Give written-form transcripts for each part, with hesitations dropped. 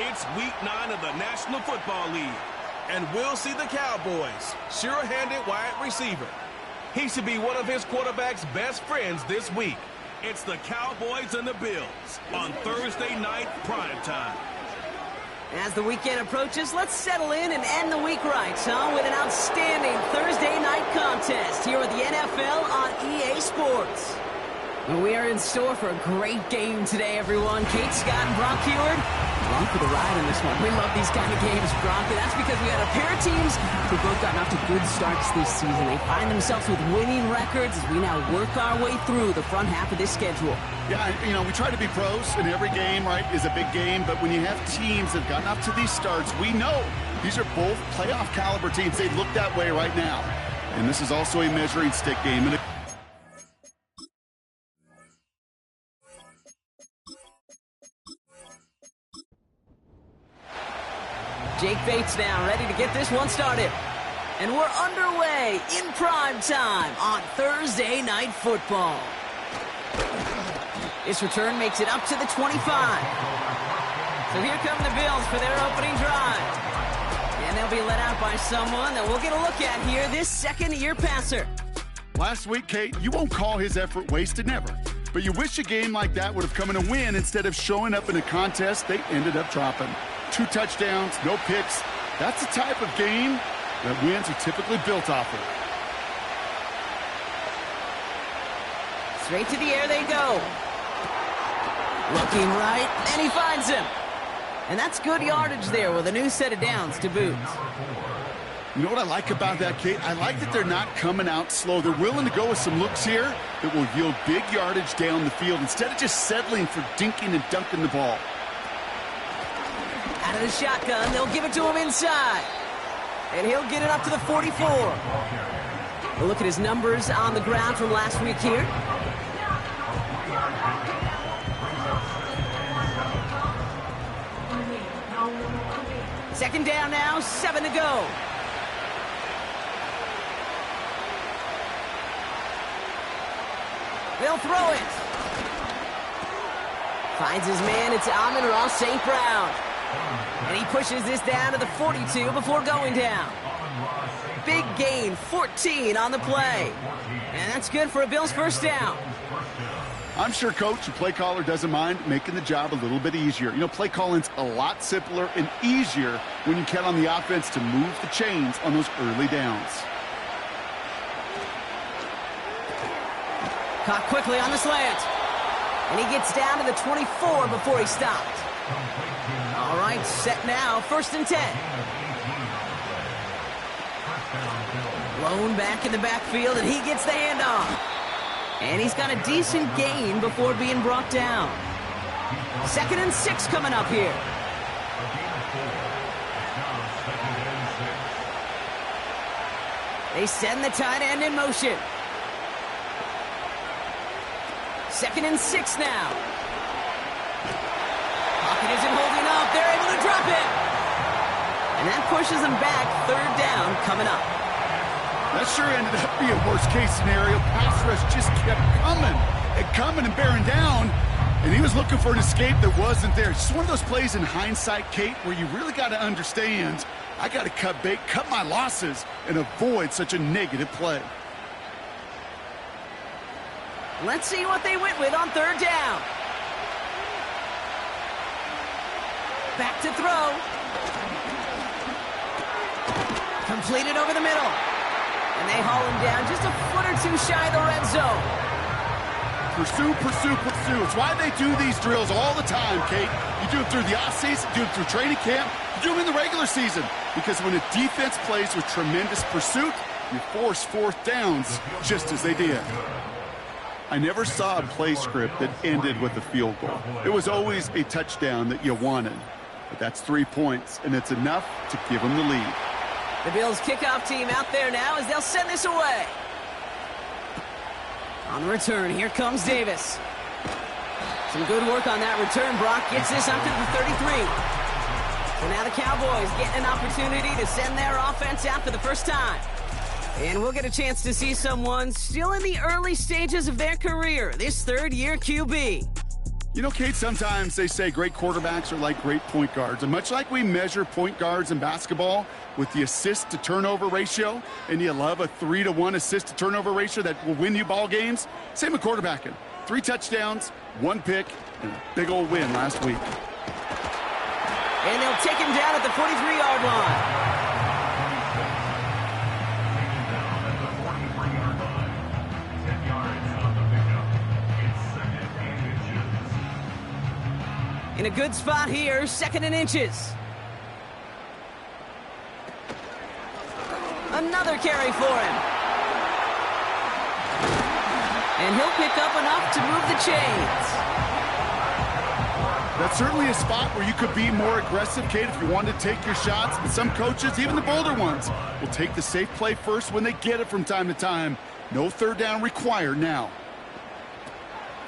It's week 9 of the National Football League, and we'll see the Cowboys' sure-handed wide receiver. He should be one of his quarterback's best friends this week. It's the Cowboys and the Bills on Thursday night primetime. As the weekend approaches, let's settle in and end the week right, with an outstanding Thursday night contest here with the NFL on EA Sports. Well, we are in store for a great game today, everyone. Kate Scott and Brock Huard, along for the ride in this one. We love these kind of games, Brock, and that's because we got a pair of teams who both gotten off to good starts this season. They find themselves with winning records as we now work our way through the front half of this schedule. Yeah, we try to be pros, and every game, right, is a big game. But when you have teams that have gotten off to these starts, we know these are both playoff caliber teams. They look that way right now. And this is also a measuring stick game. And Jake Bates now ready to get this one started. And we're underway in prime time on Thursday Night Football. This return makes it up to the 25. So here come the Bills for their opening drive. And they'll be let out by someone that we'll get a look at here, this second-year passer. last week, Kate, you won't call his effort wasted, never. But you wish a game like that would have come in a win instead of showing up in a contest they ended up dropping. 2 touchdowns, no picks. That's the type of game that wins are typically built off of. Straight to the air they go. Looking right, and he finds him. And that's good yardage there with a new set of downs to boot. You know what I like about that, Kate? I like that they're not coming out slow. They're willing to go with some looks here that will yield big yardage down the field instead of just settling for dinking and dunking the ball. Out of the shotgun, they'll give it to him inside. And he'll get it up to the 44. We'll look at his numbers on the ground from last week here. Second down now, 7 to go. They'll throw it. Finds his man, it's Amon-Ra St. Brown. And he pushes this down to the 42 before going down. Big gain, 14 on the play. And that's good for a Bills first down. I'm sure Coach, the play caller, doesn't mind making the job a little bit easier. You know, play calling's a lot simpler and easier when you count on the offense to move the chains on those early downs. Caught quickly on the slant. And he gets down to the 24 before he stopped. All right, set now, 1st and 10. Blown back in the backfield, and he gets the handoff. And he's got a decent gain before being brought down. 2nd and 6 coming up here. They send the tight end in motion. 2nd and 6 now. Pocket isn't holding up. They're able to drop it. And that pushes them back. 3rd down coming up. That sure ended up being worst-case scenario. Pass rush just kept coming and bearing down, and he was looking for an escape that wasn't there. It's just one of those plays in hindsight, Kate, where you really got to understand, I got to cut bait, cut my losses, and avoid such a negative play. Let's see what they went with on 3rd down. Back to throw. Completed over the middle. And they haul him down just a foot or 2 shy of the red zone. Pursue, pursue, pursue. It's why they do these drills all the time, Kate. You do it through the offseason, you do it through training camp, you do them in the regular season. Because when a defense plays with tremendous pursuit, you force 4th downs just as they did. I never saw a play script that ended with a field goal. It was always a touchdown that you wanted. But that's 3 points, and it's enough to give them the lead. The Bills kickoff team out there now as they'll send this away. On the return, here comes Davis. Some good work on that return. Brock gets this up to the 33. So now the Cowboys getting an opportunity to send their offense out for the first time. And we'll get a chance to see someone still in the early stages of their career, this 3rd-year QB. You know, Kate, sometimes they say great quarterbacks are like great point guards. And much like we measure point guards in basketball with the assist-to-turnover ratio, and you love a 3-to-1 assist-to-turnover ratio that will win you ball games, same with quarterbacking. 3 touchdowns, 1 pick, and a big old win last week. And they'll take him down at the 43-yard line. In a good spot here, 2nd and inches. Another carry for him. And he'll pick up enough to move the chains. That's certainly a spot where you could be more aggressive, Kate, if you wanted to take your shots. But some coaches, even the bolder ones, will take the safe play first when they get it from time to time. No 3rd down required now.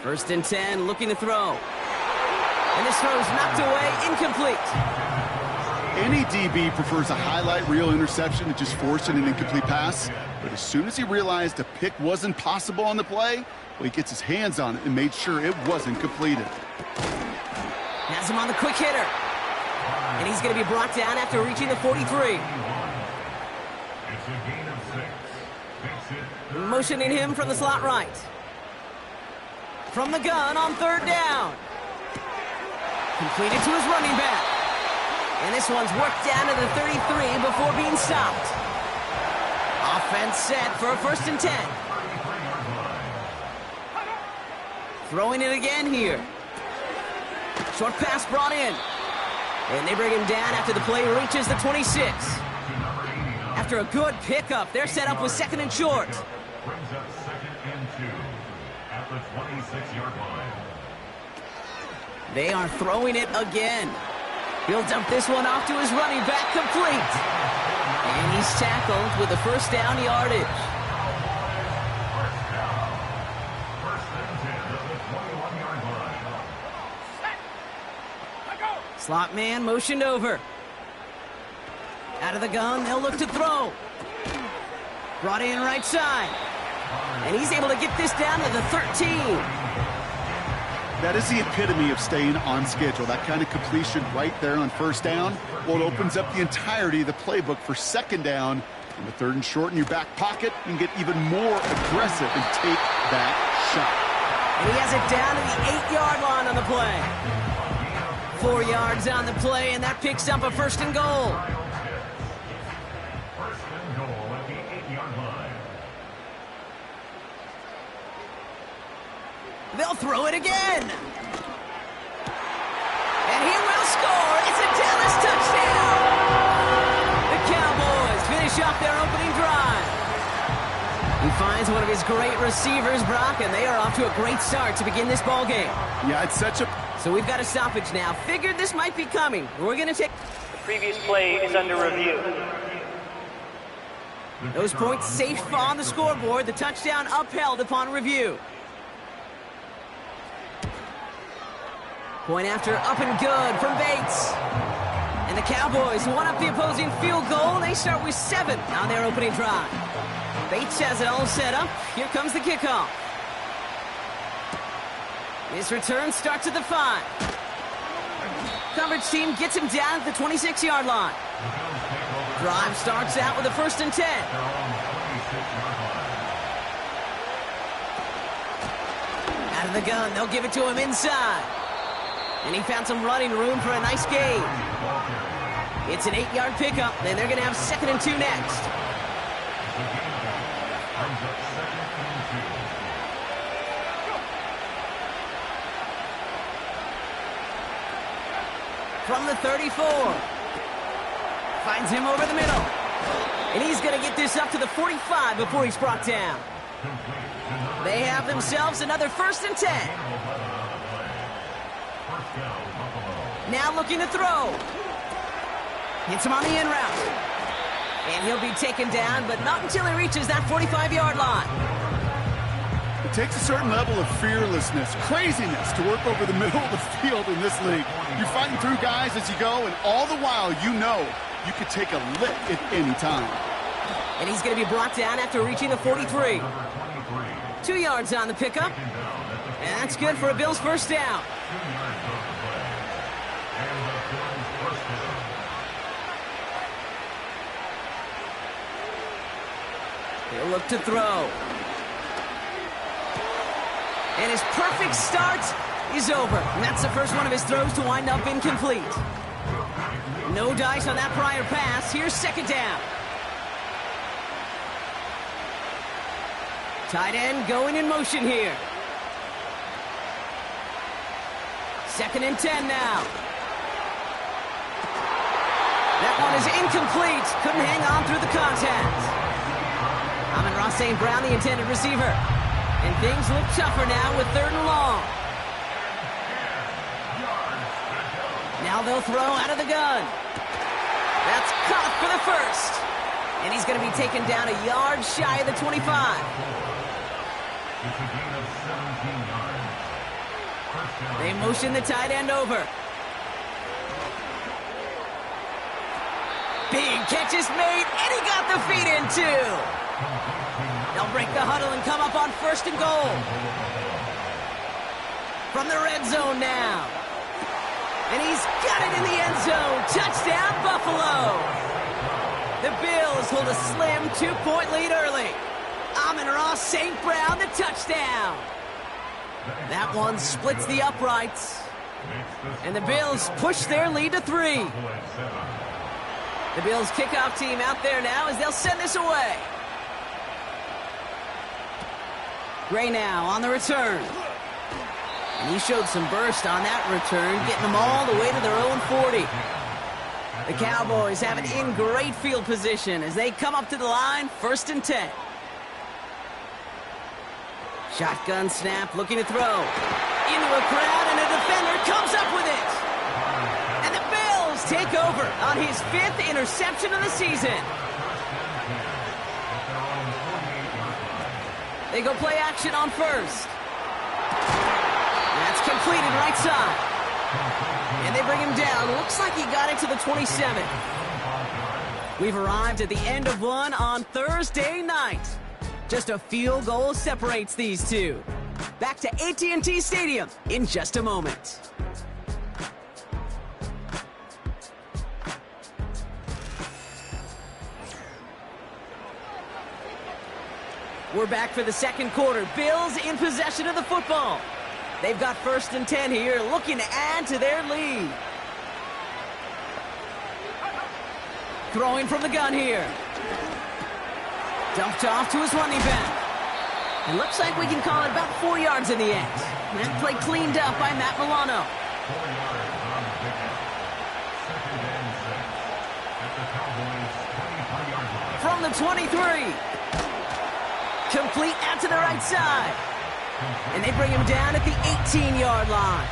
1st and 10, looking to throw. And this throw's knocked away, incomplete. Any DB prefers a highlight reel interception to just forcing an incomplete pass. But as soon as he realized a pick wasn't possible on the play, well, he gets his hands on it and made sure it wasn't completed. Has him on the quick hitter. And he's going to be brought down after reaching the 43. Motioning him from the slot right. From the gun on 3rd down. Completed to his running back. And this one's worked down to the 33 before being stopped. Offense set for a 1st and 10. Throwing it again here. Short pass brought in. And they bring him down after the play reaches the 26. After a good pickup, they're set up with 2nd and short. Brings up 2nd and 2 at the 26-yard line. They are throwing it again. He'll dump this one off to his running back, complete. And he's tackled with the 1st down yardage. First and 10 at the 21-yard line. Slot man motioned over. Out of the gun, they'll look to throw. Brought in right side. And he's able to get this down to the 13. That is the epitome of staying on schedule. That kind of completion right there on 1st down. Well, it opens up the entirety of the playbook for 2nd down. On the 3rd and short in your back pocket, you can get even more aggressive and take that shot. And he has it down to the 8-yard line on the play. 4 yards on the play, and that picks up a 1st and goal. First and goal at the 8-yard line. They'll throw it again. And he will score. It's a Dallas touchdown. The Cowboys finish off their opening drive. He finds one of his great receivers, Brock, and they are off to a great start to begin this ball game. Yeah, it's such a... So we've got a stoppage now. Figured this might be coming. We're going to take... The previous play is under review. Those points safe on the scoreboard. The touchdown upheld upon review. Point after up and good from Bates. And the Cowboys one up the opposing field goal. They start with 7 on their opening drive. Bates has it all set up. Here comes the kickoff. His return starts at the 5. Coverage team gets him down at the 26-yard line. Drive starts out with a 1st and 10. Out of the gun, they'll give it to him inside. And he found some running room for a nice gain. It's an 8-yard pickup, and they're going to have 2nd and 2 next. From the 34. Finds him over the middle. And he's going to get this up to the 45 before he's brought down. They have themselves another 1st and 10. Now looking to throw. Hits him on the in route. And he'll be taken down, but not until he reaches that 45-yard line. It takes a certain level of fearlessness, craziness to work over the middle of the field in this league. You're fighting through guys as you go, and all the while you know you could take a lick at any time. And he's going to be brought down after reaching the 43. 2 yards on the pickup. And that's good for a Bills 1st down. yards on the play. And the Bills first down. He'll look to throw. And his perfect start is over. And that's the first one of his throws to wind up incomplete. No dice on that prior pass. Here's second down. Tight end going in motion here. Second and 10 now. That one is incomplete. Couldn't hang on through the contact. Amon-Ra St. Brown, the intended receiver. And things look tougher now with third and long. Now they'll throw out of the gun. That's caught for the first. And he's going to be taken down a yard shy of the 25. It's a gain of 17 yards. First down. They motion the tight end over. Big catch is made, and he got the feet in too. They'll break the huddle and come up on first and goal. From the red zone now. And he's got it in the end zone. Touchdown, Buffalo. The Bills hold a slim 2-point lead early. Amon-Ra St. Brown, the touchdown. That one splits the uprights. And the Bills push their lead to 3. The Bills kickoff team out there now as they'll send this away. Gray now on the return. And he showed some burst on that return, getting them all the way to their own 40. The Cowboys have it in great field position as they come up to the line, first and 10. Shotgun snap, looking to throw. Into a crowd, and a defender comes up with it. And the Bills take over on his 5th interception of the season. They go play action on first. That's completed right side. And they bring him down. Looks like he got it to the 27. We've arrived at the end of one on Thursday night. Just a field goal separates these two. Back to AT&T Stadium in just a moment. We're back for the second quarter. Bills in possession of the football. They've got first and 10 here, looking to add to their lead. Throwing from the gun here. Dumped off to his running back. It looks like we can call it about 4 yards in the end. That play cleaned up by Matt Milano. 4 yards on the pickup. Second and 6 at the Cowboys' 23-yard line. From the 23. Complete out to the right side. And they bring him down at the 18-yard line.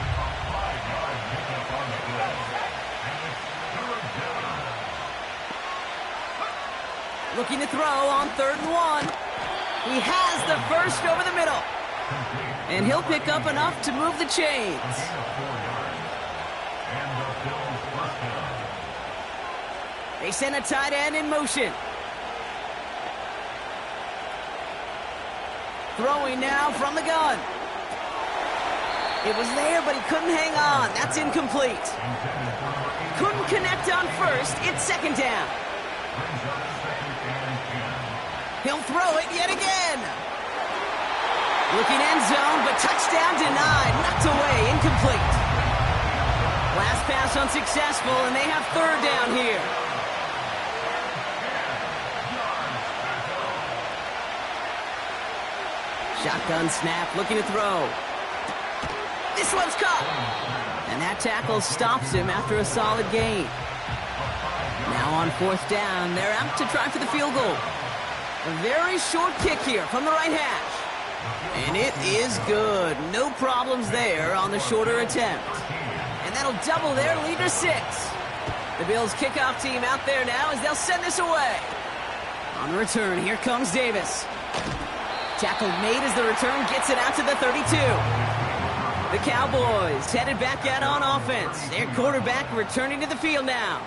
5-yard pickup on the play. And it's third down. Looking to throw on third and 1. He has the first over the middle. And he'll pick up enough to move the chains. A gain of 4 yards. And the Bills first down. They send a tight end in motion. Throwing now from the gun. It was there, but he couldn't hang on. That's incomplete. Couldn't connect on first. It's second down. Brings up second and 10. He'll throw it yet again. Looking end zone, but touchdown denied. Knocked away, incomplete. Last pass unsuccessful, and they have third down here. Shotgun snap, looking to throw. This one's caught. And that tackle stops him after a solid gain. Now on fourth down, they're out to try for the field goal. A very short kick here from the right hash. And it is good. No problems there on the shorter attempt. And that'll double their lead to 6. The Bills kickoff team out there now as they'll send this away. On the return, here comes Davis. Tackle made as the return gets it out to the 32. The Cowboys headed back out on offense. Their quarterback returning to the field now.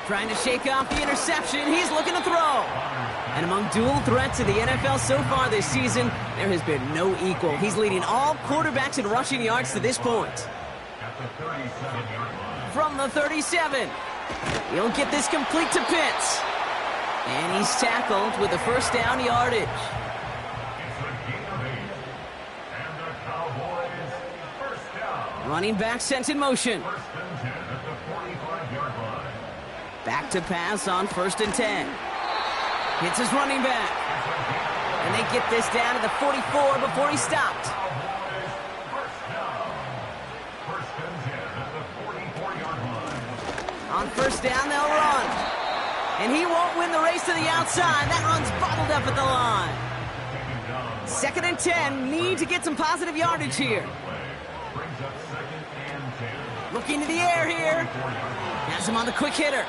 Trying to shake off the interception. He's looking to throw. And among dual threats in the NFL so far this season, there has been no equal. He's leading all quarterbacks in rushing yards to this point. From the 37. He'll get this complete to Pitts. And he's tackled with the first down yardage. Running back sent in motion. Back to pass on 1st and 10. Hits his running back. And they get this down to the 44 before he stopped. On 1st down, they'll run. And he won't win the race to the outside. That run's bottled up at the line. 2nd and 10. Need to get some positive yardage here. Looking to the air here. Has him on the quick hitter.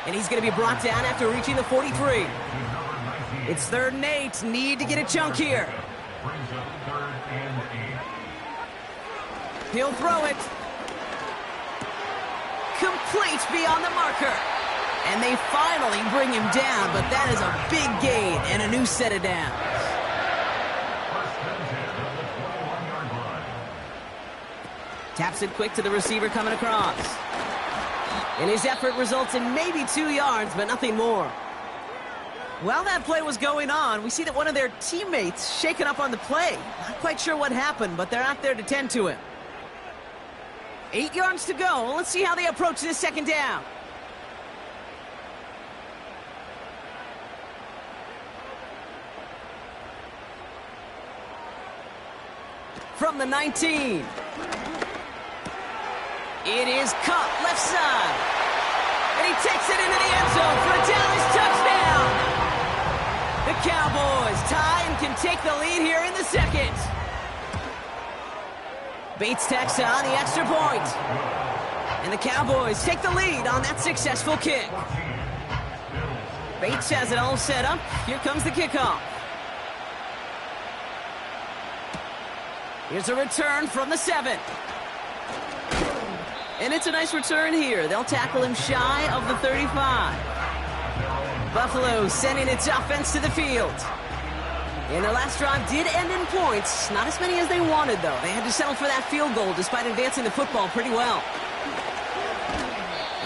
And he's going to be brought down after reaching the 43. It's 3rd and 8. Need to get a chunk here. He'll throw it. Complete beyond the marker. And they finally bring him down, but that is a big gain and a new set of downs. Taps it quick to the receiver coming across. And his effort results in maybe 2 yards, but nothing more. While that play was going on, we see that one of their teammates shaken up on the play. Not quite sure what happened, but they're out there to tend to him. 8 yards to go. Let's see how they approach this 2nd down. From the 19. It is caught left side. And he takes it into the end zone for a Dallas touchdown. The Cowboys tie and can take the lead here in the 2nd. Bates tacks on the extra point. And the Cowboys take the lead on that successful kick. Bates has it all set up. Here comes the kickoff. Here's a return from the 7. And it's a nice return here. They'll tackle him shy of the 35. Buffalo sending its offense to the field. And their last drive did end in points. Not as many as they wanted, though. They had to settle for that field goal despite advancing the football pretty well.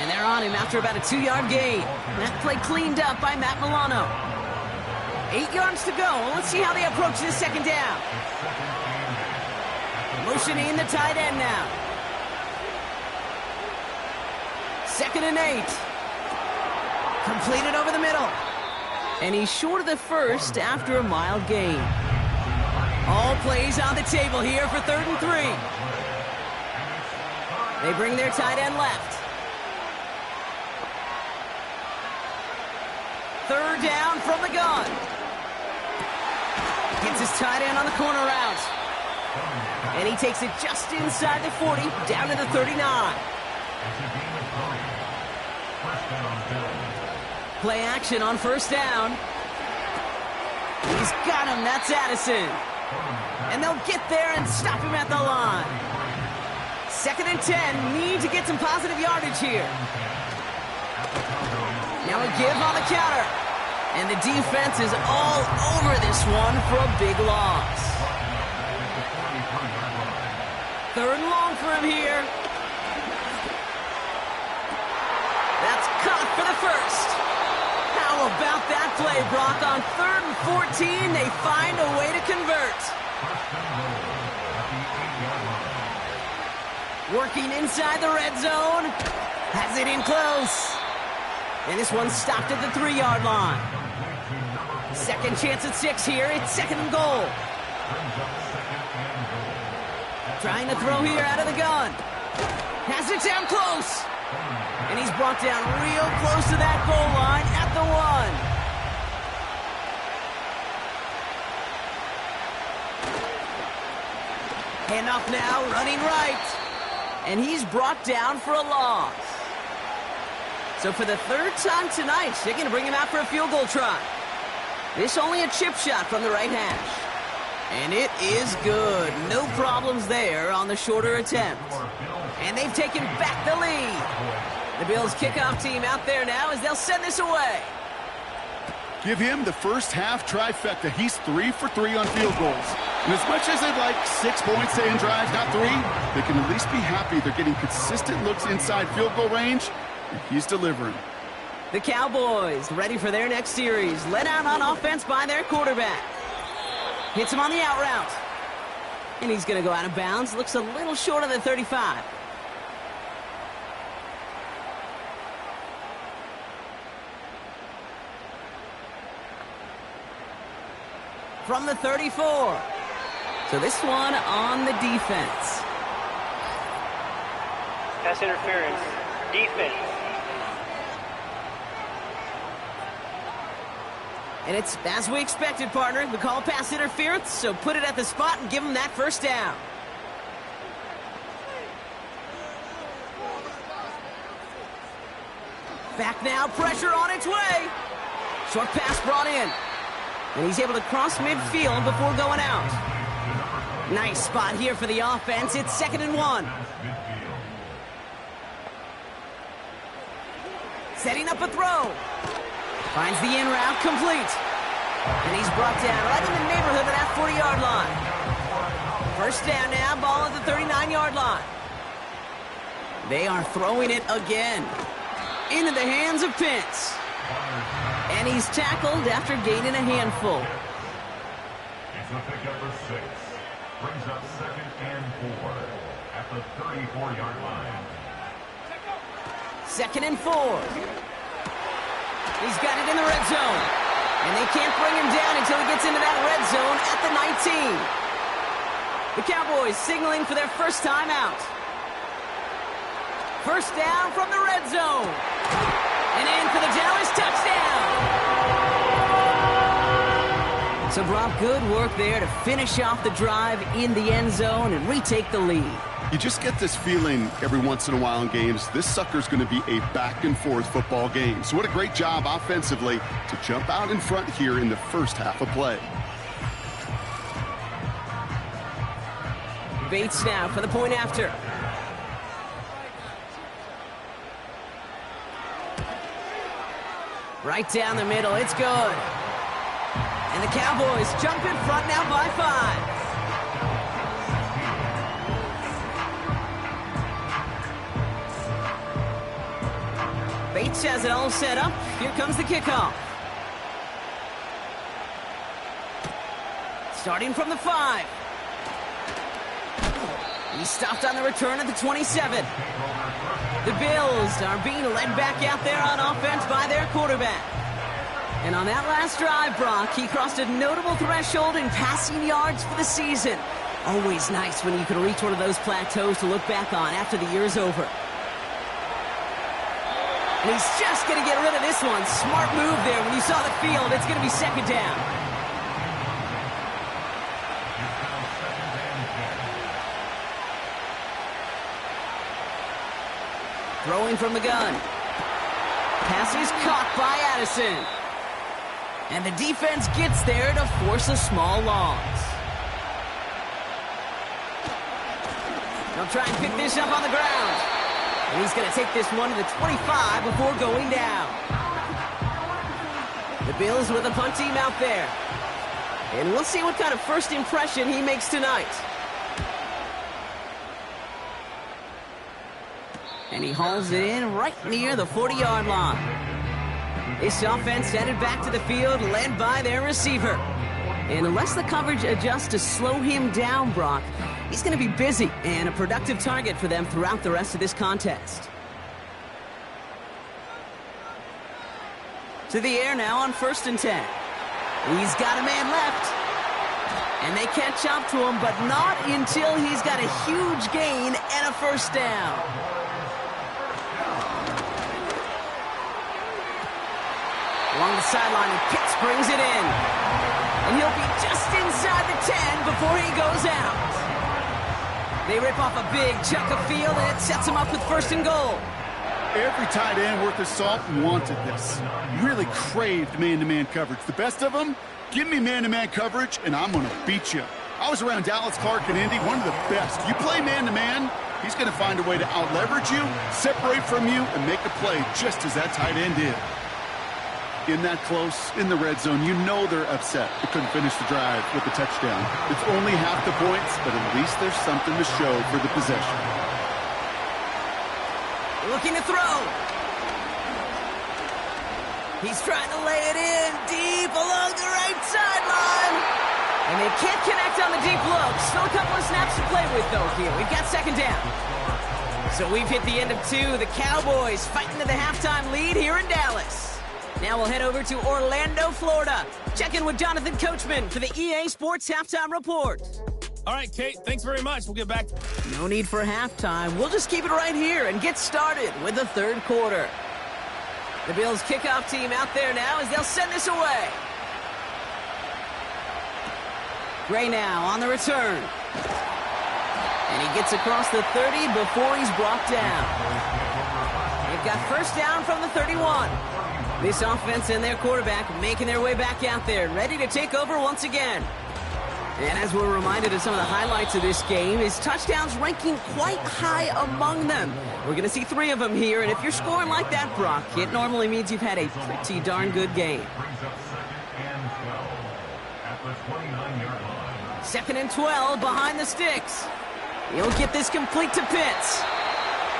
And they're on him after about a 2-yard gain. That play cleaned up by Matt Milano. 8 yards to go. Let's see how they approach this 2nd down. Motioning the tight end now. 2nd and 8. Completed over the middle. And he's short of the 1st after a mild gain. All plays on the table here for 3rd and 3. They bring their tight end left. 3rd down from the gun. Gets his tight end on the corner route. And he takes it just inside the 40, down to the 39. Play action on 1st down. He's got him. That's Addison. And they'll get there and stop him at the line. 2nd and 10. Need to get some positive yardage here. Now a give on the counter. And the defense is all over this one for a big loss. 3rd and long for him here. That's caught for the 1st. How about that play, Brock? On 3rd and 14, they find a way to convert. Working inside the red zone. Has it in close. And this one's stopped at the 3-yard line. 2nd chance at 6 here. It's 2nd and goal. Trying to throw here out of the gun. Has it down close. And he's brought down real close to that goal line at the 1. Handoff now, running right. And he's brought down for a loss. So for the 3rd time tonight, they're going to bring him out for a field goal try. This only a chip shot from the right hash. And it is good. No problems there on the shorter attempt. And they've taken back the lead. The Bills kickoff team out there now as they'll send this away. Give him the first half trifecta. He's 3 for 3 on field goals. And as much as they'd like 6 points in drives, not 3, they can at least be happy they're getting consistent looks inside field goal range, and he's delivering. The Cowboys ready for their next series. Led out on offense by their quarterback. Hits him on the out route. And he's going to go out of bounds. Looks a little short of the 35. From the 34. So this one on the defense. Pass interference. Defense. And it's as we expected, partner. We call pass interference, so put it at the spot and give them that first down. Back now, pressure on its way. Short pass brought in. And he's able to cross midfield before going out. Nice spot here for the offense. It's 2nd and 1. Setting up a throw. Finds the in route complete. And he's brought down right in the neighborhood of that 40-yard line. First down now, ball at the 39-yard line. They are throwing it again. Into the hands of Pitts. And he's tackled after gaining a handful. It's a pickup for 6. Brings up 2nd and 4 at the 34-yard line. 2nd and 4. He's got it in the red zone. And they can't bring him down until he gets into that red zone at the 19. The Cowboys signaling for their first time out. First down from the red zone. And in for the Dallas touchdown. So, Brock, good work there to finish off the drive in the end zone and retake the lead. You just get this feeling every once in a while in games, this sucker's going to be a back-and-forth football game. So what a great job offensively to jump out in front here in the first half of play. Bates now for the point after. Right down the middle, it's good. And the Cowboys jump in front now by 5. Bates has it all set up. Here comes the kickoff. Starting from the 5. He's stopped on the return at the 27. The Bills are being led back out there on offense by their quarterback. And on that last drive, Brock, he crossed a notable threshold in passing yards for the season. Always nice when you can reach one of those plateaus to look back on after the year's over. And he's just going to get rid of this one. Smart move there. When you saw the field, it's going to be 2nd down. Throwing from the gun. Pass is caught by Addison. And the defense gets there to force a small loss. They'll try and pick this up on the ground. And he's going to take this one to the 25 before going down. The Bills with a punt team out there. And we'll see what kind of first impression he makes tonight. And he hauls it in right near the 40-yard line. This offense headed back to the field, led by their receiver. And unless the coverage adjusts to slow him down, Brock, he's going to be busy and a productive target for them throughout the rest of this contest. To the air now on 1st and 10. He's got a man left. And they catch up to him, but not until he's got a huge gain and a first down. Along the sideline, and Pitts brings it in. And he'll be just inside the 10 before he goes out. They rip off a big chunk of field, and it sets him up with 1st and goal. Every tight end worth his salt wanted this. Really craved man-to-man coverage. The best of them, give me man-to-man coverage, and I'm going to beat you. I was around Dallas Clark and Indy, one of the best. You play man-to-man, He's going to find a way to out-leverage you, separate from you, and make a play just as that tight end did. In that close, in the red zone, you know they're upset. They couldn't finish the drive with the touchdown. It's only half the points, but at least there's something to show for the possession. Looking to throw. He's trying to lay it in deep along the right sideline. And they can't connect on the deep look. Still a couple of snaps to play with, though, here. We've got second down. So we've hit the end of 2. The Cowboys fighting to the halftime lead here in Dallas. Now we'll head over to Orlando, Florida. Check in with Jonathan Coachman for the EA Sports Halftime Report. All right, Kate, thanks very much. We'll get back. No need for halftime. We'll just keep it right here and get started with the third quarter. The Bills kickoff team out there now as they'll send this away. Gray now on the return. And he gets across the 30 before he's brought down. They've got first down from the 31. This offense and their quarterback making their way back out there, ready to take over once again. And as we're reminded of some of the highlights of this game, his touchdowns ranking quite high among them. We're going to see 3 of them here, and if you're scoring like that, Brock, it normally means you've had a pretty darn good game. Second and 12 behind the sticks. He'll get this complete to Pitts.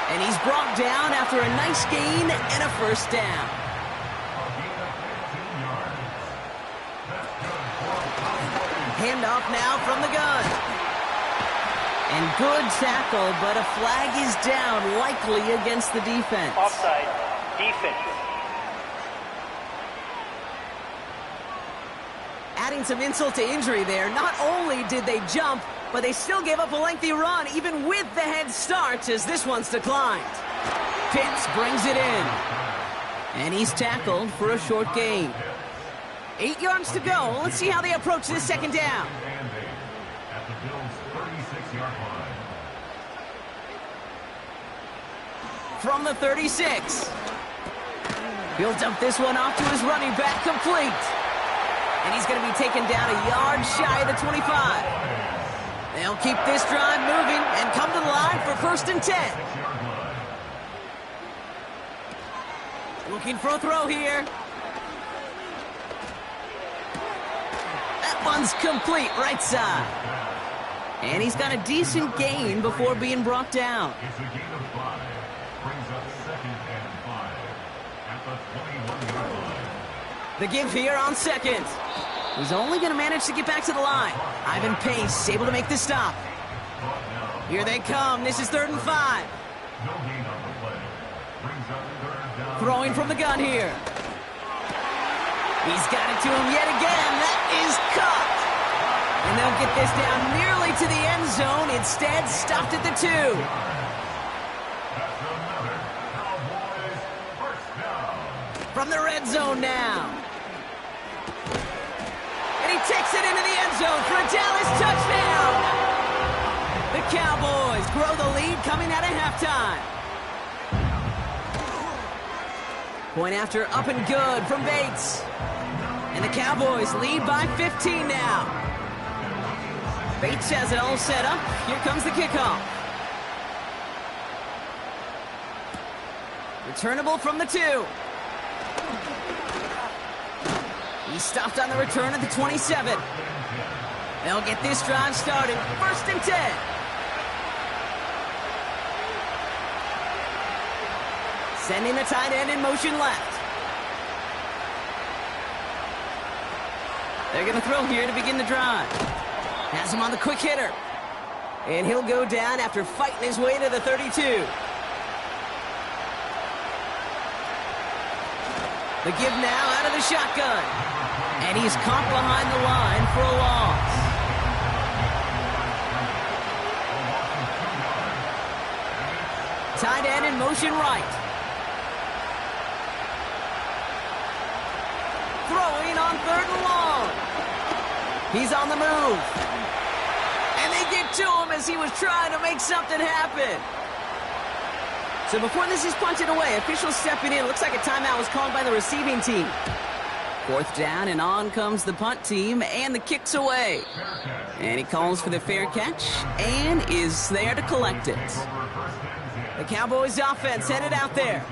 And he's brought down after a nice gain and a first down. Handoff now from the gun. And good tackle, but a flag is down, likely against the defense. Offside. Defense. Adding some insult to injury there, not only did they jump, but they still gave up a lengthy run, even with the head start, as this one's declined. Pitts brings it in. And he's tackled for a short gain. 8 yards to go. Let's see how they approach this second down. At the Bills' 36-yard line. From the 36. He'll dump this one off to his running back, complete. And he's going to be taken down a yard shy of the 25. They'll keep this drive moving and come to the line for first and 10. Looking for a throw here. That one's complete, right side. And he's got a decent gain before being brought down. It's a gain of 5. Brings up second and 5 at the 21-yard line. The give here on second. He's only going to manage to get back to the line. Ivan Pace able to make the stop. Here they come. This is 3rd and 5. No gain on the play. Brings up third down. Throwing from the gun here. He's got it to him yet again. That is caught. And they'll get this down nearly to the end zone. Instead, stopped at the 2. That's another Cowboys first down. From the red zone now. And he takes it into the end zone for a Dallas touchdown. The Cowboys grow the lead coming out of halftime. Point after up and good from Bates. And the Cowboys lead by 15 now. Bates has it all set up. Here comes the kickoff. Returnable from the 2. He stopped on the return at the 27. They'll get this drive started. First and 10. Sending the tight end in motion left. They're going to throw here to begin the drive. Has him on the quick hitter. And he'll go down after fighting his way to the 32. The give now out of the shotgun. And he's caught behind the line for a loss. Tight end in motion right. Throwing on 3rd and long. He's on the move. And they get to him as he was trying to make something happen. So before this is punted away, officials stepping in. Looks like a timeout was called by the receiving team. 4th down, and on comes the punt team, and the kick's away. And he calls for the fair catch, and is there to collect it. The Cowboys offense headed out there.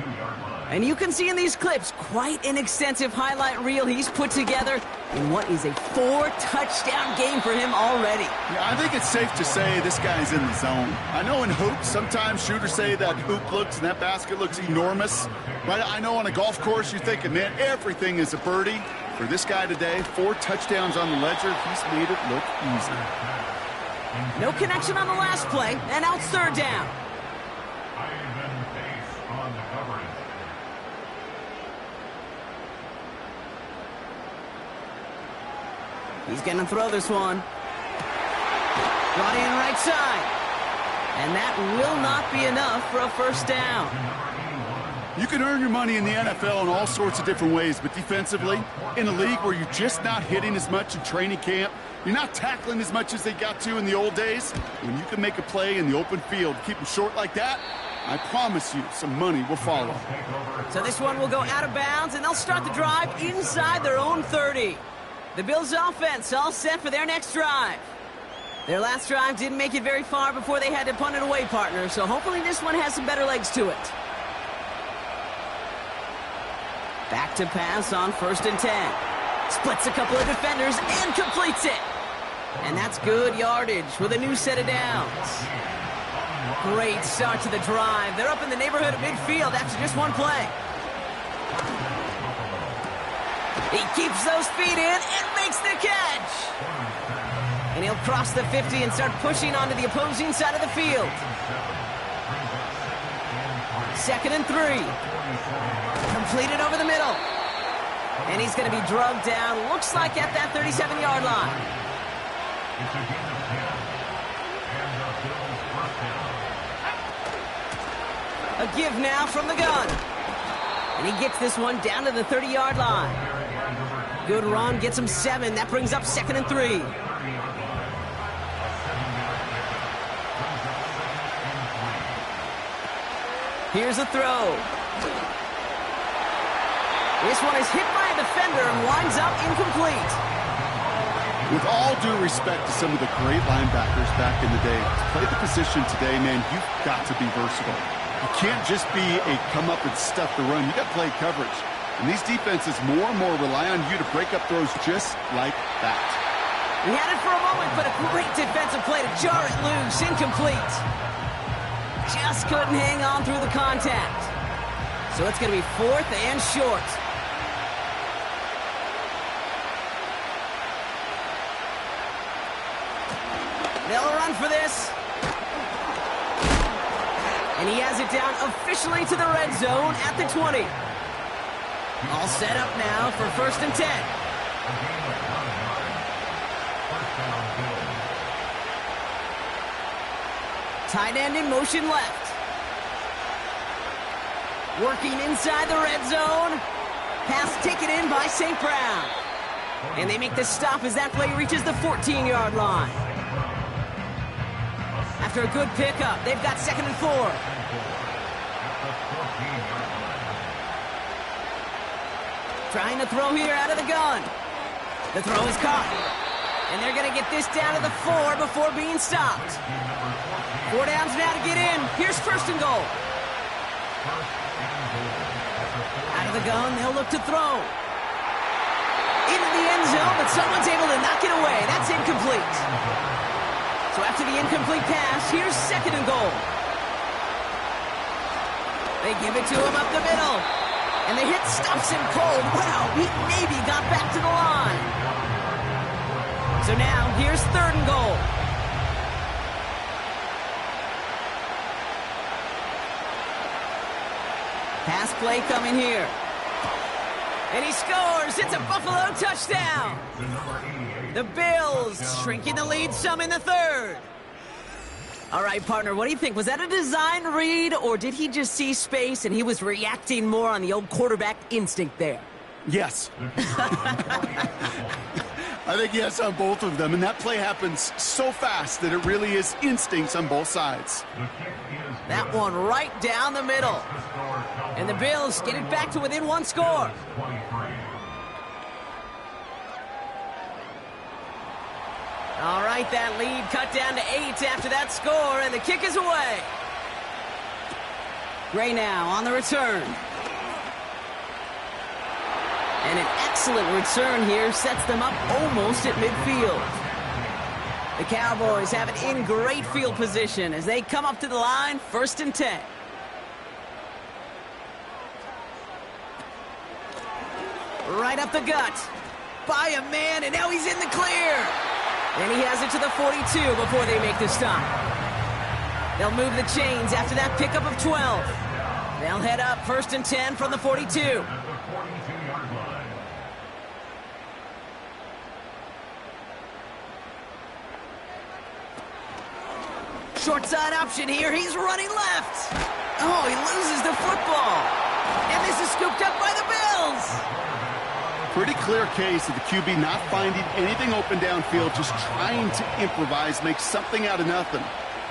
And you can see in these clips quite an extensive highlight reel he's put together in what is a 4-touchdown game for him already. Yeah, I think it's safe to say this guy's in the zone. I know in hoops, sometimes shooters say that hoop looks and that basket looks enormous. But I know on a golf course, you're thinking, man, everything is a birdie. For this guy today, 4 touchdowns on the ledger, he's made it look easy. No connection on the last play, and now it's 3rd down. He's going to throw this one. Brought in right side. And that will not be enough for a 1st down. You can earn your money in the NFL in all sorts of different ways, but defensively, in a league where you're just not hitting as much in training camp, you're not tackling as much as they got to in the old days, when you can make a play in the open field, keep them short like that, I promise you some money will follow. So this one will go out of bounds, and they'll start the drive inside their own 30. The Bills' offense all set for their next drive. Their last drive didn't make it very far before they had to punt it away, partner, so hopefully this one has some better legs to it. Back to pass on 1st and 10. Splits a couple of defenders and completes it. And that's good yardage with a new set of downs. Great start to the drive. They're up in the neighborhood of midfield after just one play. He keeps those feet in and makes the catch. And he'll cross the 50 and start pushing onto the opposing side of the field. 2nd and 3. Completed over the middle. And he's going to be drugged down, looks like at that 37-yard line. A give now from the gun. And he gets this one down to the 30-yard line. Good run, gets him 7. That brings up 2nd and 3. Here's a throw. This one is hit by a defender and winds up incomplete. With all due respect to some of the great linebackers back in the day, to play the position today, man, you've got to be versatile. You can't just be a come up and stuff the run. You got to play coverage. And these defenses more and more rely on you to break up throws just like that. He had it for a moment, but a great defensive play to jar it loose. Incomplete. Just couldn't hang on through the contact. So it's going to be 4th and short. They'll run for this. And he has it down officially to the red zone at the 20. All set up now for 1st and 10. Tight end in motion left. Working inside the red zone. Pass taken in by St. Brown. And they make the stop as that play reaches the 14-yard line. After a good pickup, they've got 2nd and 4. Trying to throw here out of the gun. The throw is caught. And they're going to get this down to the 4 before being stopped. 4 downs now to get in. Here's 1st and goal. Out of the gun, they'll look to throw. Into the end zone, but someone's able to knock it away. That's incomplete. So after the incomplete pass, here's 2nd and goal. They give it to him up the middle. And the hit stops him cold. Wow, he maybe got back to the line. So now, here's 3rd and goal. Pass play coming here. And he scores. It's a Buffalo touchdown. The Bills shrinking the lead some in the 3rd. All right, partner, what do you think? Was that a design read, or did he just see space and he was reacting more on the old quarterback instinct there? Yes. I think yes on both of them, and that play happens so fast that it really is instincts on both sides. That one right down the middle. And the Bills get it back to within 1 score. fight that lead, cut down to 8 after that score, and the kick is away. Gray now on the return. And an excellent return here sets them up almost at midfield. The Cowboys have it in great field position as they come up to the line, 1st and 10. Right up the gut. By a man, and now he's in the clear. And he has it to the 42 before they make the stop. They'll move the chains after that pickup of 12. They'll head up 1st and 10 from the 42. At the 42-yard line. Short side option here. He's running left. Oh, he loses the football. And this is scooped up by the Bills. Pretty clear case of the QB not finding anything open downfield, just trying to improvise, make something out of nothing.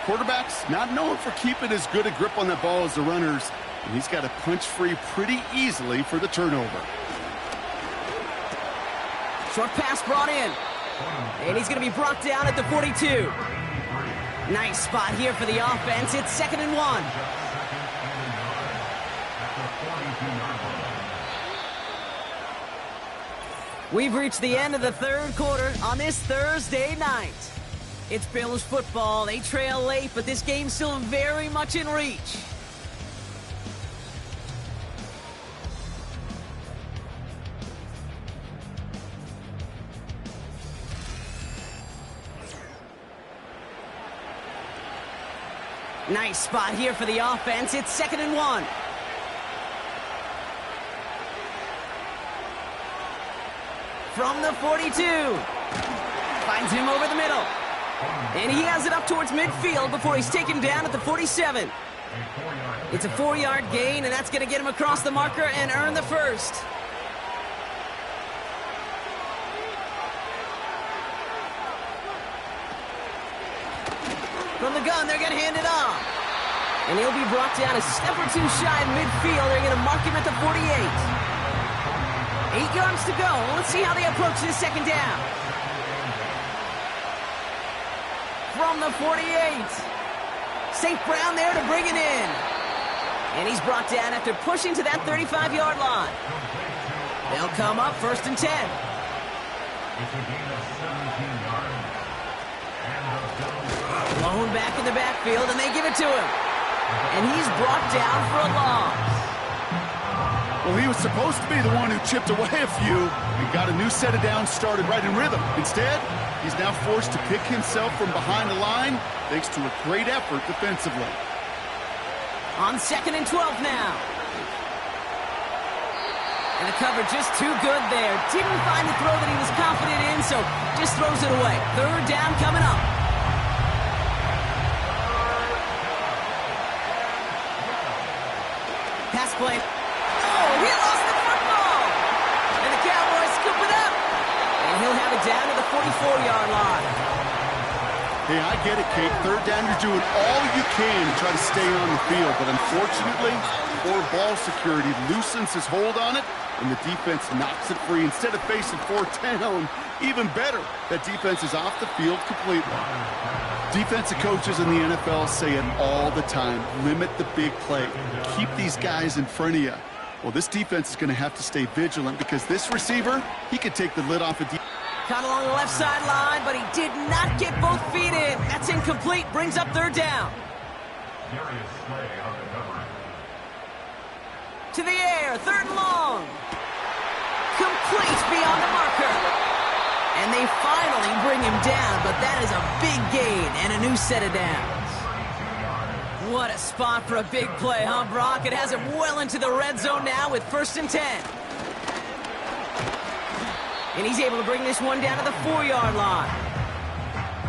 Quarterbacks not known for keeping as good a grip on the ball as the runners, and he's got to punch free pretty easily for the turnover. Short pass brought in. And he's going to be brought down at the 42. Nice spot here for the offense. It's 2nd and 1. We've reached the end of the 3rd quarter on this Thursday night. It's Bills football. They trail late, but this game's still very much in reach. Nice spot here for the offense. It's 2nd and 1. From the 42. Finds him over the middle. And he has it up towards midfield before he's taken down at the 47. It's a 4-yard gain, and that's going to get him across the marker and earn the first. From the gun, they're going to hand it off. And he'll be brought down a step or two shy of midfield. They're going to mark him at the 48. 8 yards to go. Let's see how they approach this 2nd down. From the 48. St. Brown there to bring it in. And he's brought down after pushing to that 35-yard line. They'll come up 1st and 10. It's a gain of 17 yards. Blown back in the backfield, and they give it to him. And he's brought down for a loss. Well, he was supposed to be the one who chipped away a few and got a new set of downs started right in rhythm. Instead, he's now forced to pick himself from behind the line thanks to a great effort defensively. On 2nd and 12 now. And the cover just too good there. Didn't find the throw that he was confident in, so just throws it away. 3rd down coming up. Pass play. Oh, he lost the football! And the Cowboys scoop it up. And he'll have it down to the 44-yard line. Hey, I get it, Kate. 3rd down, you're doing all you can to try to stay on the field. But unfortunately, poor ball security loosens his hold on it, and the defense knocks it free. Instead of facing 4th down, even better, that defense is off the field completely. Defensive coaches in the NFL say it all the time. Limit the big play. Keep these guys in front of you. Well, this defense is going to have to stay vigilant because this receiver, he could take the lid off a defense. Caught along the left sideline, but he did not get both feet in. That's incomplete. Brings up 3rd down. Darius Slay on the cover. To the air. 3rd and long. Complete beyond the marker. And they finally bring him down, but that is a big gain and a new set of downs. What a spot for a big play, huh, Brock? It has him well into the red zone now with 1st and 10. And he's able to bring this one down to the 4-yard line.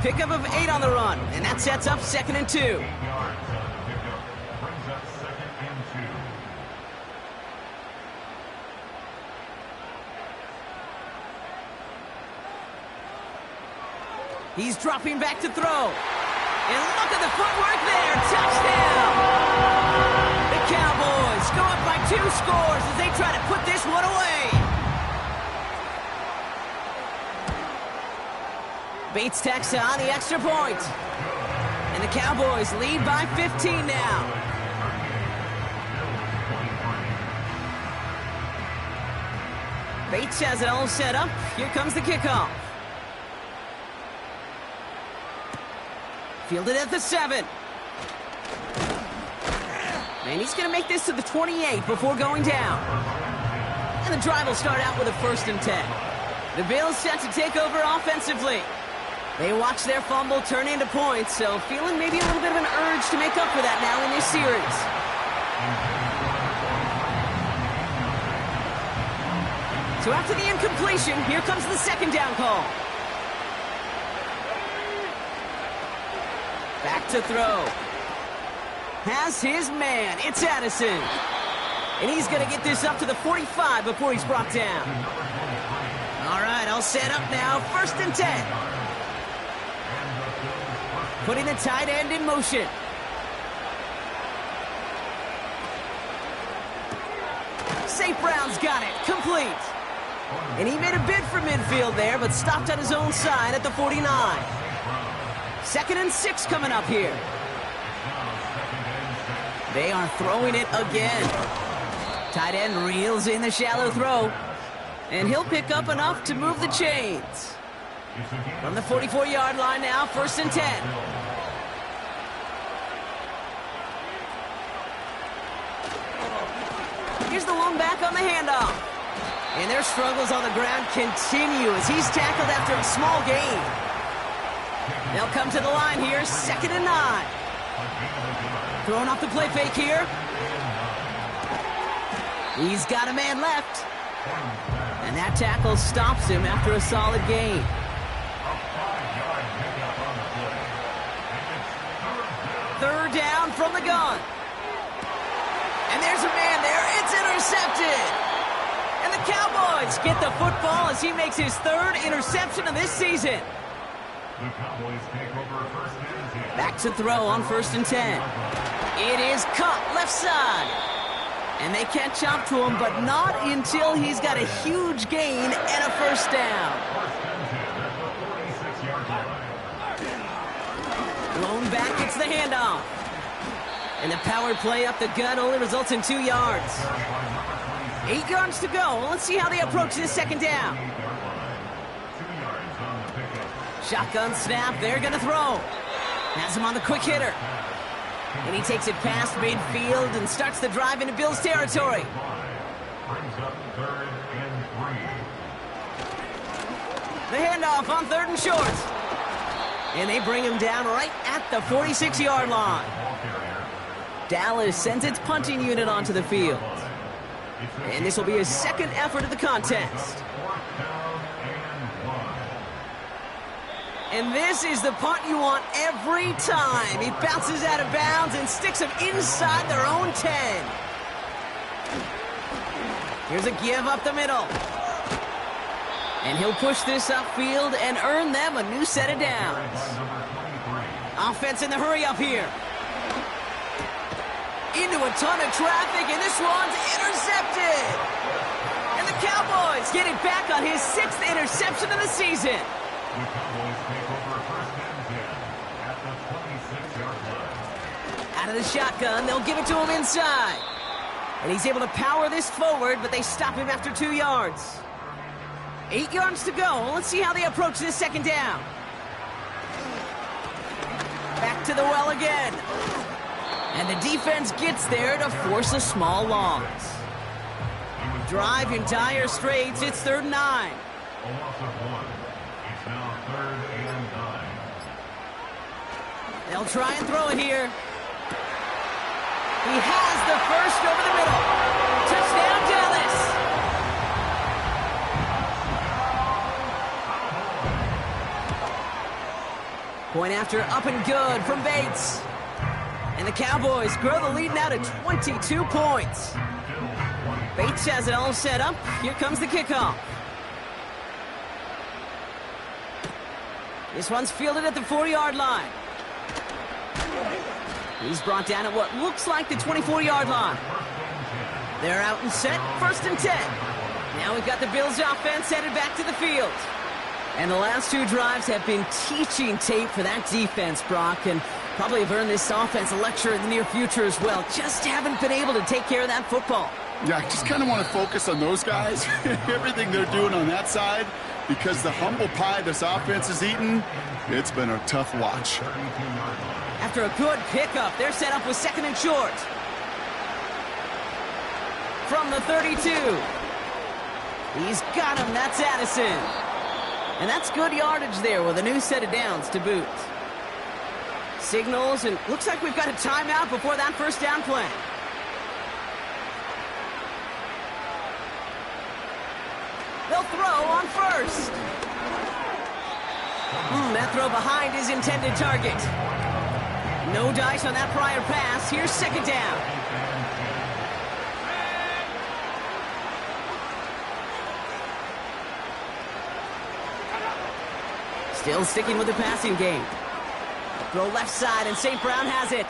Pickup of 8 on the run, and that sets up 2nd and 2. 8 yards on the pickup. Brings up 2nd and 2. He's dropping back to throw. And look at the footwork there. Touchdown! The Cowboys go up by 2 scores as they try to put this one away. Bates tacks on the extra point. And the Cowboys lead by 15 now. Bates has it all set up. Here comes the kickoff. Fielded at the 7. And he's going to make this to the 28 before going down. And the drive will start out with a 1st and 10. The Bills set to take over offensively. They watch their fumble turn into points, so feeling maybe a little bit of an urge to make up for that now in this series. So after the incompletion, here comes the 2nd down call. Back to throw. Has his man. It's Addison. And he's going to get this up to the 45 before he's brought down. All right, all set up now. 1st and 10. Putting the tight end in motion. St. Brown's got it. Complete. And he made a bid for midfield there, but stopped on his own side at the 49. 2nd and 6 coming up here. They are throwing it again. Tight end reels in the shallow throw. And he'll pick up enough to move the chains. From the 44-yard line now, 1st and 10. Here's the lone back on the handoff. And their struggles on the ground continue as he's tackled after a small gain. They'll come to the line here, 2nd and 9. Throwing off the play fake here. He's got a man left. And that tackle stops him after a solid gain. 3rd down from the gun. And there's a man there. It's intercepted. And the Cowboys get the football as he makes his 3rd interception of this season. The Cowboys take over 1st and 10. Back to throw on 1st and 10. It is caught left side. And they catch up to him, but not until he's got a huge gain and a 1st down. 1st and 10 at the 46-yard line. Lone back gets the handoff. And the power play up the gut only results in 2 yards. 8 yards to go. Let's see how they approach this 2nd down. Shotgun snap. They're going to throw. Has him on the quick hitter. And he takes it past midfield and starts the drive into Bills territory. Brings up 3rd and 3. The handoff on 3rd and short. And they bring him down right at the 46-yard line. Dallas sends its punting unit onto the field. And this will be his 2nd effort of the contest. And this is the punt you want every time. He bounces out of bounds and sticks them inside their own 10. Here's a give up the middle. And he'll push this upfield and earn them a new set of downs. Offense in the hurry up here. Into a ton of traffic, and this one's intercepted. And the Cowboys get it back on his 6th interception of the season. The Cowboys take over 1st and 10 at the 26-yard line. Out of the shotgun, they'll give it to him inside. And he's able to power this forward, but they stop him after 2 yards. 8 yards to go. Let's see how they approach this 2nd down. Back to the well again. And the defense gets there to force a small loss. Drive in dire straits. It's 3rd and 9. A loss of 1. It's now 3rd and 9. They'll try and throw it here. He has the first over the middle. Touchdown, Dallas. Point after up and good from Bates. And the Cowboys grow the lead now to 22 points. Bates has it all set up. Here comes the kickoff. This one's fielded at the 40-yard line. He's brought down at what looks like the 24-yard line. They're out and set, 1st and 10. Now we've got the Bills offense headed back to the field. And the last two drives have been teaching tape for that defense, Brock, and probably have earned this offense a lecture in the near future as well. Just haven't been able to take care of that football. Yeah, I just kind of want to focus on those guys, everything they're doing on that side, because the humble pie this offense is eating, it's been a tough watch. After a good pickup, they're set up with second and short. From the 32. He's got him. That's Addison. And that's good yardage there with a new set of downs to boot. Signals, and looks like we've got a timeout before that first down play. They'll throw on first. That throw behind his intended target. No dice on that prior pass. Here's second down. Still sticking with the passing game. Throw left side, and St. Brown has it.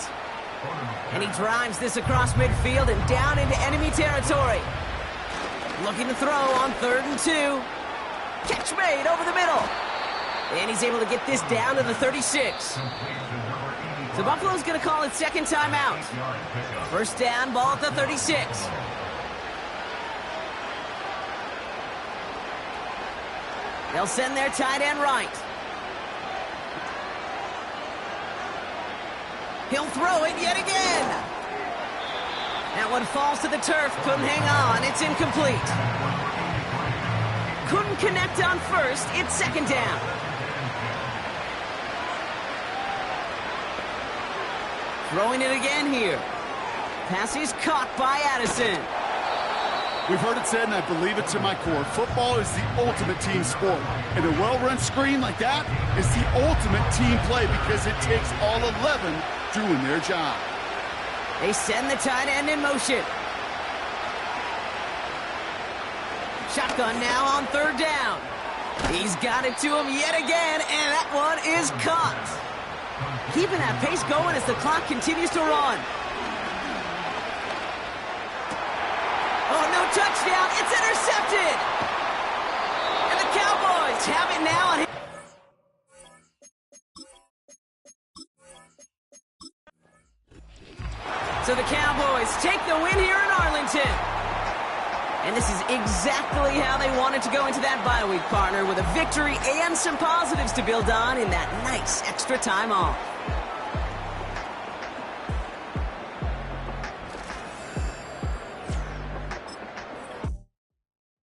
And he drives this across midfield and down into enemy territory. Looking to throw on 3rd and 2. Catch made over the middle. And he's able to get this down to the 36. So Buffalo's going to call it second timeout. First down, ball at the 36. They'll send their tight end right. He'll throw it yet again. That one falls to the turf. Couldn't hang on. It's incomplete. Couldn't connect on first. It's second down. Throwing it again here. Pass is caught by Addison. We've heard it said, and I believe it to my core, football is the ultimate team sport. And a well-run screen like that is the ultimate team play because it takes all 11 doing their job. They send the tight end in motion. Shotgun now on 3rd down. He's got it to him yet again, and that one is caught. Keeping that pace going as the clock continues to run. Oh, no touchdown. It's intercepted. And the Cowboys have it now on his... So the Cowboys take the win here in Arlington. And this is exactly how they wanted to go into that bye week, partner, with a victory and some positives to build on in that nice extra time off.